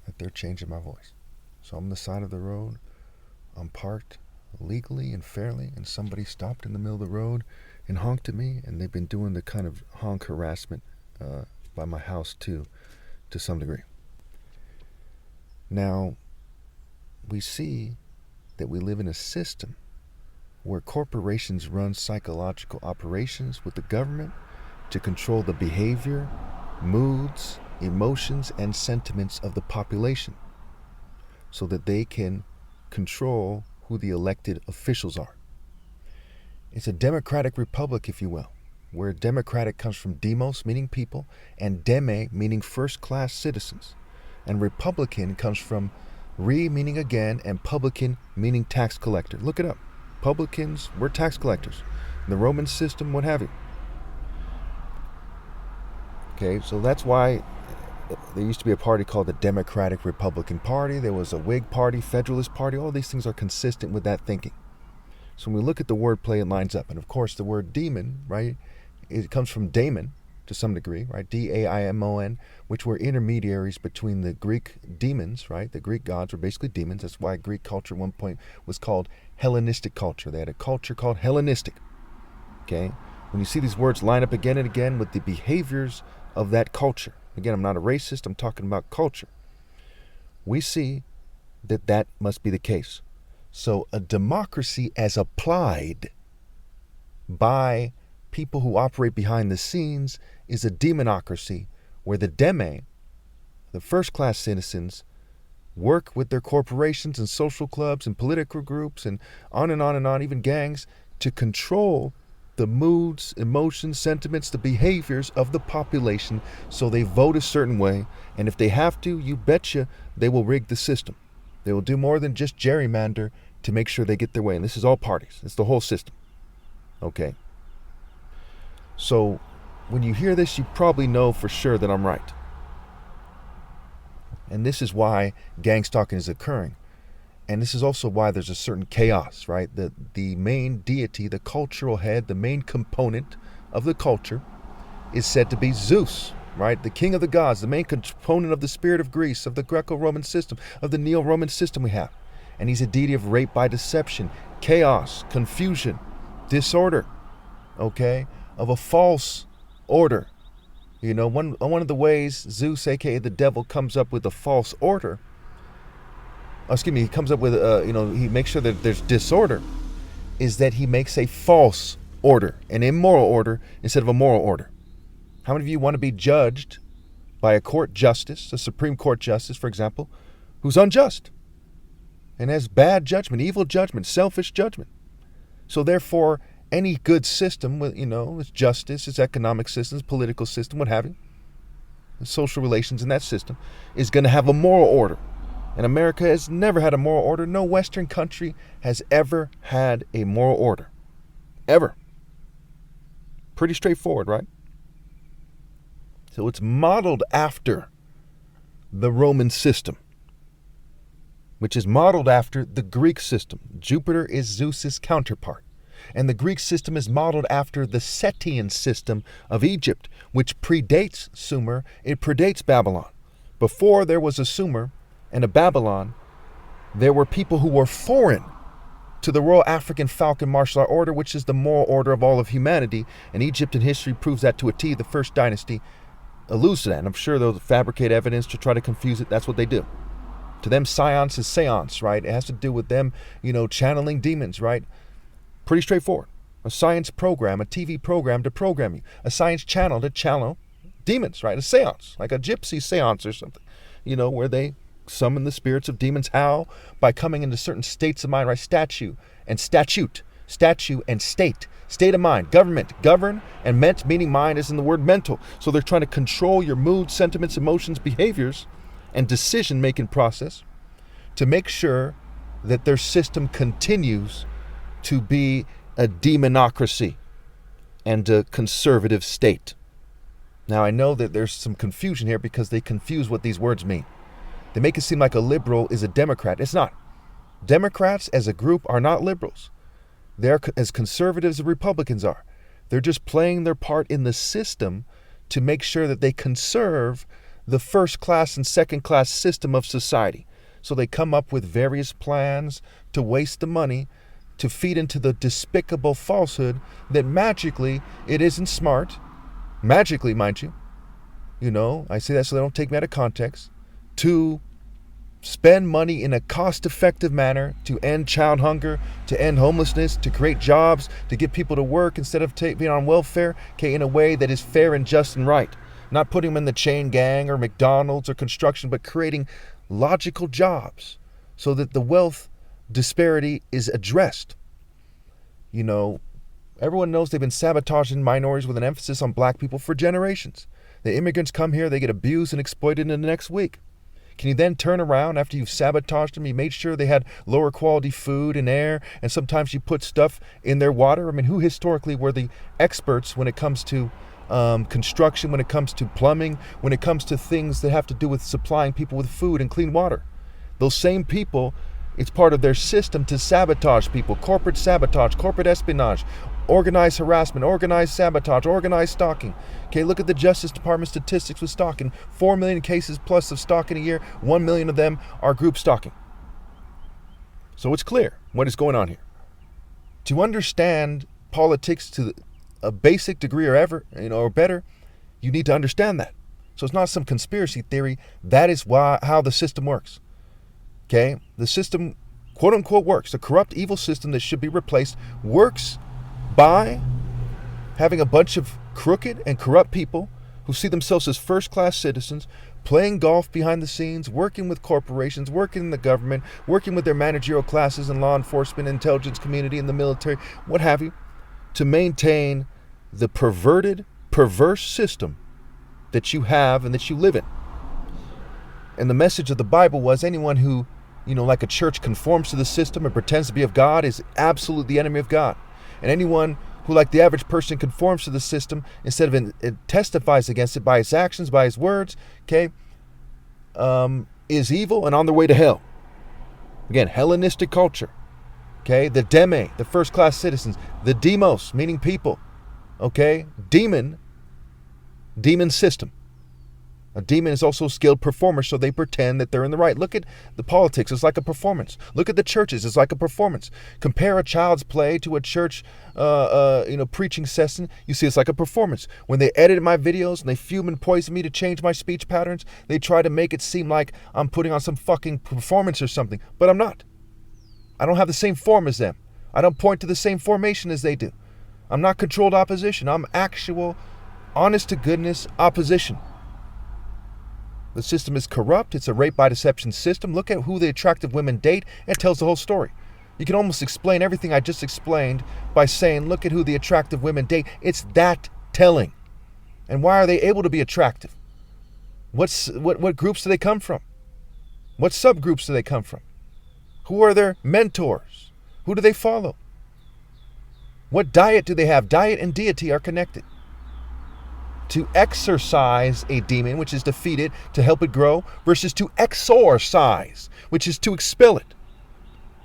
that they're changing my voice. So I'm on the side of the road. I'm parked legally and fairly, and somebody stopped in the middle of the road and honked at me, and they've been doing the kind of honk harassment by my house too, to some degree. Now, we see that we live in a system where corporations run psychological operations with the government to control the behavior, moods, emotions, and sentiments of the population so that they can control who the elected officials are. It's a democratic republic, if you will, where democratic comes from demos, meaning people, and deme, meaning first-class citizens. And republican comes from re, meaning again, and publican, meaning tax collector. Look it up. Publicans were tax collectors. In the Roman system, what have you. Okay, so that's why there used to be a party called the Democratic Republican Party. There was a Whig Party, Federalist Party. All these things are consistent with that thinking. So when we look at the wordplay, it lines up. And of course, the word demon, right, it comes from daemon to some degree, right, D-A-I-M-O-N, which were intermediaries between the Greek demons, right? The Greek gods were basically demons. That's why Greek culture at one point was called Hellenistic culture. They had a culture called Hellenistic, okay? When you see these words line up again and again with the behaviors of that culture, again, I'm not a racist, I'm talking about culture, we see that that must be the case. So a democracy as applied by people who operate behind the scenes is a demonocracy where the deme, the first-class citizens, work with their corporations and social clubs and political groups and on and on and on, even gangs, to control the moods, emotions, sentiments, the behaviors of the population so they vote a certain way. And if they have to, you betcha they will rig the system. They will do more than just gerrymander to make sure they get their way. And this is all parties. It's the whole system. Okay. So when you hear this, you probably know for sure that I'm right. And this is why gangstalking is occurring. And this is also why there's a certain chaos, right? The main deity, the cultural head, the main component of the culture is said to be Zeus, right? The king of the gods, the main component of the spirit of Greece, of the Greco-Roman system, of the Neo-Roman system we have. And he's a deity of rape by deception, chaos, confusion, disorder, okay? Of a false order. You know, one of the ways Zeus, aka the devil, comes up with a false order, he comes up with, he makes sure that there's disorder, is that he makes a false order, an immoral order, instead of a moral order. How many of you want to be judged by a court justice, a Supreme Court justice, for example, who's unjust and has bad judgment, evil judgment, selfish judgment? So therefore, any good system, its justice, its economic system, its political system, what have you, social relations in that system, is going to have a moral order. And America has never had a moral order. No Western country has ever had a moral order. Ever. Pretty straightforward, right? So it's modeled after the Roman system, which is modeled after the Greek system. Jupiter is Zeus's counterpart. And the Greek system is modeled after the Setian system of Egypt, which predates Sumer. It predates Babylon. Before there was a Sumer and a Babylon, there were people who were foreign to the Royal African Falcon Martial Art Order, which is the moral order of all of humanity. And Egyptian history proves that to a T. The first dynasty alludes to that. And I'm sure they'll fabricate evidence to try to confuse it. That's what they do. To them, science is seance, right? It has to do with them, channeling demons, right? Pretty straightforward. A science program, a TV program to program you. A science channel to channel demons, right? A seance, like a gypsy seance or something, where they summon the spirits of demons. How? By coming into certain states of mind, right? Statute and state, state of mind, government, govern, and ment, meaning mind is in the word mental. So they're trying to control your mood, sentiments, emotions, behaviors, and decision-making process to make sure that their system continues to be a demonocracy and a conservative state. Now, I know that there's some confusion here because they confuse what these words mean. They make it seem like a liberal is a Democrat. It's not. Democrats as a group are not liberals. They're as conservative as Republicans are. They're just playing their part in the system to make sure that they conserve the first class and second class system of society. So they come up with various plans to waste the money, to feed into the despicable falsehood that magically it isn't smart. Magically, mind you. I say that so they don't take me out of context. To spend money in a cost-effective manner to end child hunger, to end homelessness, to create jobs, to get people to work instead of being on welfare, in a way that is fair and just and right. Not putting them in the chain gang or McDonald's or construction, but creating logical jobs so that the wealth disparity is addressed. Everyone knows they've been sabotaging minorities with an emphasis on black people for generations. The immigrants come here, they get abused and exploited in the next week. Can you then turn around after you've sabotaged them? You made sure they had lower quality food and air, and sometimes you put stuff in their water. Who historically were the experts when it comes to construction, when it comes to plumbing, when it comes to things that have to do with supplying people with food and clean water? Those same people, it's part of their system to sabotage people. Corporate sabotage, corporate espionage, organized harassment, organized sabotage, organized stalking. Look at the Justice Department statistics with stalking. 4 million cases plus of stalking a year. 1 million of them are group stalking. So it's clear what is going on here. To understand politics to a basic degree or better, you need to understand that. So it's not some conspiracy theory. That is how the system works. The system, quote unquote, works. The corrupt, evil system that should be replaced works by having a bunch of crooked and corrupt people who see themselves as first-class citizens, playing golf behind the scenes, working with corporations, working in the government, working with their managerial classes and law enforcement, intelligence community, and the military, what have you, to maintain the perverted, perverse system that you have and that you live in. And the message of the Bible was anyone who, like a church, conforms to the system and pretends to be of God is absolutely the enemy of God. And anyone who, like the average person, conforms to the system instead of it testifies against it by his actions, by his words, is evil and on their way to hell. Again, Hellenistic culture. The deme, the first-class citizens. The demos, meaning people. Demon system. A demon is also a skilled performer, so they pretend that they're in the right. Look at the politics. It's like a performance. Look at the churches. It's like a performance. Compare a child's play to a church, preaching session. You see, it's like a performance. When they edit my videos and they fume and poison me to change my speech patterns, they try to make it seem like I'm putting on some fucking performance or something. But I'm not. I don't have the same form as them. I don't point to the same formation as they do. I'm not controlled opposition. I'm actual, honest-to-goodness opposition. The system is corrupt. It's a rape by deception system. Look at who the attractive women date. It tells the whole story. You can almost explain everything I just explained by saying, look at who the attractive women date. It's that telling. And why are they able to be attractive? What groups do they come from? What subgroups do they come from? Who are their mentors? Who do they follow? What diet do they have? Diet and deity are connected. To exorcise a demon, which is defeat it, to help it grow, versus to exorcise, which is to expel it.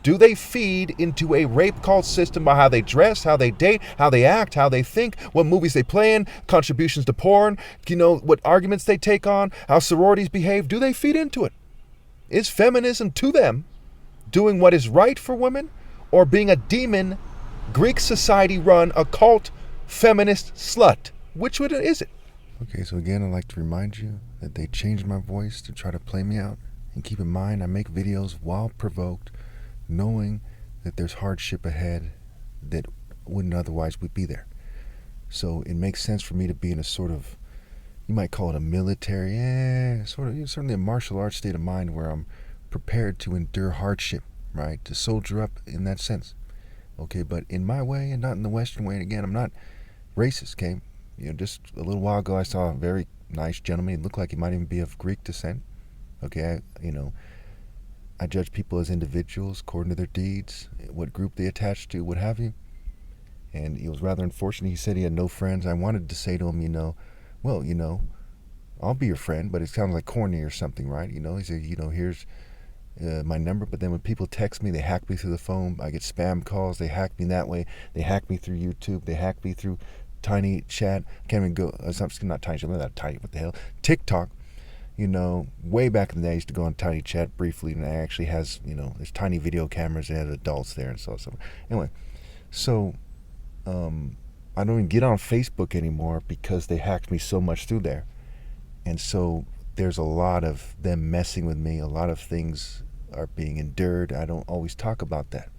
Do they feed into a rape cult system by how they dress, how they date, how they act, how they think, what movies they play in, contributions to porn, what arguments they take on, how sororities behave? Do they feed into it? Is feminism to them doing what is right for women, or being a demon, Greek society-run, occult, feminist slut? Which one is it? Okay, so again, I'd like to remind you that they changed my voice to try to play me out. And keep in mind, I make videos while provoked, knowing that there's hardship ahead that wouldn't otherwise would be there. So it makes sense for me to be in a sort of, you might call it a military, certainly a martial arts state of mind where I'm prepared to endure hardship, right? To soldier up in that sense. Okay, but in my way and not in the Western way. And again, I'm not racist, okay? Just a little while ago, I saw a very nice gentleman. He looked like he might even be of Greek descent. Okay, I judge people as individuals according to their deeds, what group they attach to, what have you. And it was rather unfortunate. He said he had no friends. I wanted to say to him, I'll be your friend, but it sounds like corny or something, right? He said, here's my number. But then when people text me, they hack me through the phone. I get spam calls. They hack me that way. They hack me through YouTube. They hack me through Tiny Chat. Can't even go. It's not Tiny Chat. Not Tiny. What the hell? TikTok. way back in the day, I used to go on Tiny Chat briefly, and it actually has, there's tiny video cameras. They had adults there and so. Anyway, so I don't even get on Facebook anymore because they hacked me so much through there. And so there's a lot of them messing with me. A lot of things are being endured. I don't always talk about that.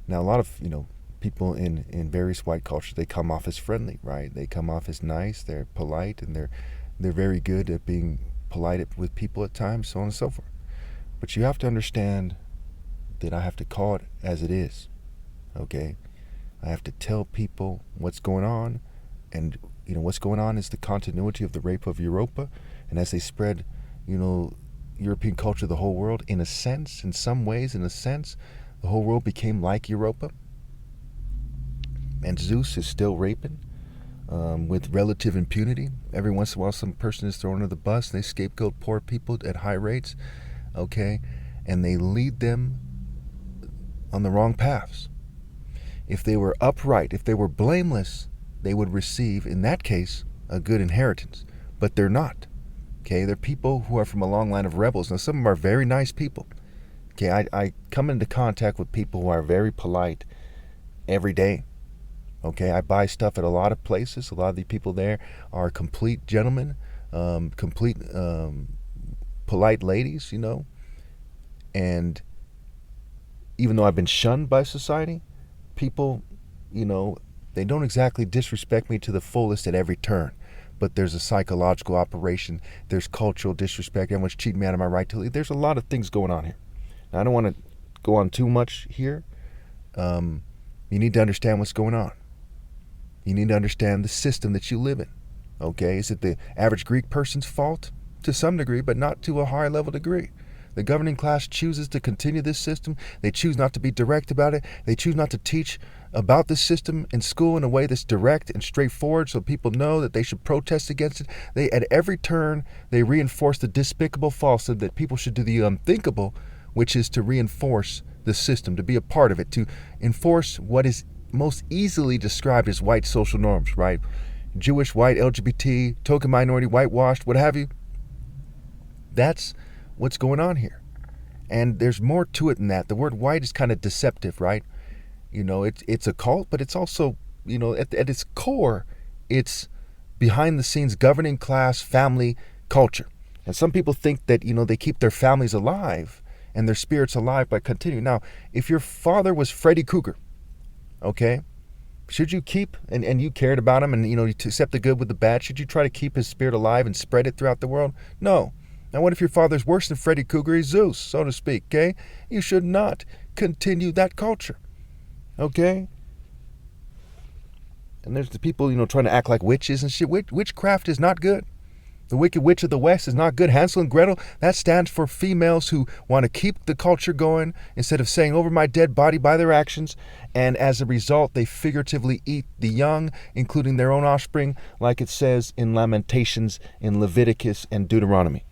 Now, a lot of, people in various white cultures, they come off as friendly, right? They come off as nice, they're polite, and they're very good at being polite with people at times, so on and so forth. But you have to understand that I have to call it as it is, okay? I have to tell people what's going on, and what's going on is the continuity of the rape of Europa, and as they spread, European culture to the whole world, in a sense, in some ways, the whole world became like Europa. And Zeus is still raping with relative impunity. Every once in a while, some person is thrown under the bus, and they scapegoat poor people at high rates, okay? And they lead them on the wrong paths. If they were upright, if they were blameless, they would receive, in that case, a good inheritance. But they're not, okay? They're people who are from a long line of rebels. Now, some of them are very nice people, okay? I come into contact with people who are very polite every day. Okay, I buy stuff at a lot of places. A lot of the people there are complete gentlemen, polite ladies, And even though I've been shunned by society, people, they don't exactly disrespect me to the fullest at every turn. But there's a psychological operation. There's cultural disrespect. Everyone's cheating me out of my right to leave. There's a lot of things going on here. Now, I don't want to go on too much here. You need to understand what's going on. You need to understand the system that you live in, okay? Is it the average Greek person's fault? To some degree, but not to a high level degree. The governing class chooses to continue this system. They choose not to be direct about it. They choose not to teach about this system in school in a way that's direct and straightforward so people know that they should protest against it. They, at every turn, they reinforce the despicable falsehood that people should do the unthinkable, which is to reinforce the system, to be a part of it, to enforce what is most easily described as white social norms, right? Jewish, white, LGBT, token minority, whitewashed, what have you. That's what's going on here. And there's more to it than that. The word white is kind of deceptive, right? It's a cult, but it's also, at its core, it's behind the scenes governing class, family, culture. And some people think that, they keep their families alive and their spirits alive by continuing. Now, if your father was Freddy Krueger, okay, should you keep, and you cared about him, and you accept the good with the bad, should you try to keep his spirit alive and spread it throughout the world? No. Now, what if your father's worse than Freddy Krueger? He's Zeus, so to speak, okay? You should not continue that culture, okay? And there's the people, trying to act like witches and shit. Witchcraft is not good. The Wicked Witch of the West is not good. Hansel and Gretel, that stands for females who want to keep the culture going instead of saying over my dead body by their actions. And as a result, they figuratively eat the young, including their own offspring, like it says in Lamentations, in Leviticus, and Deuteronomy.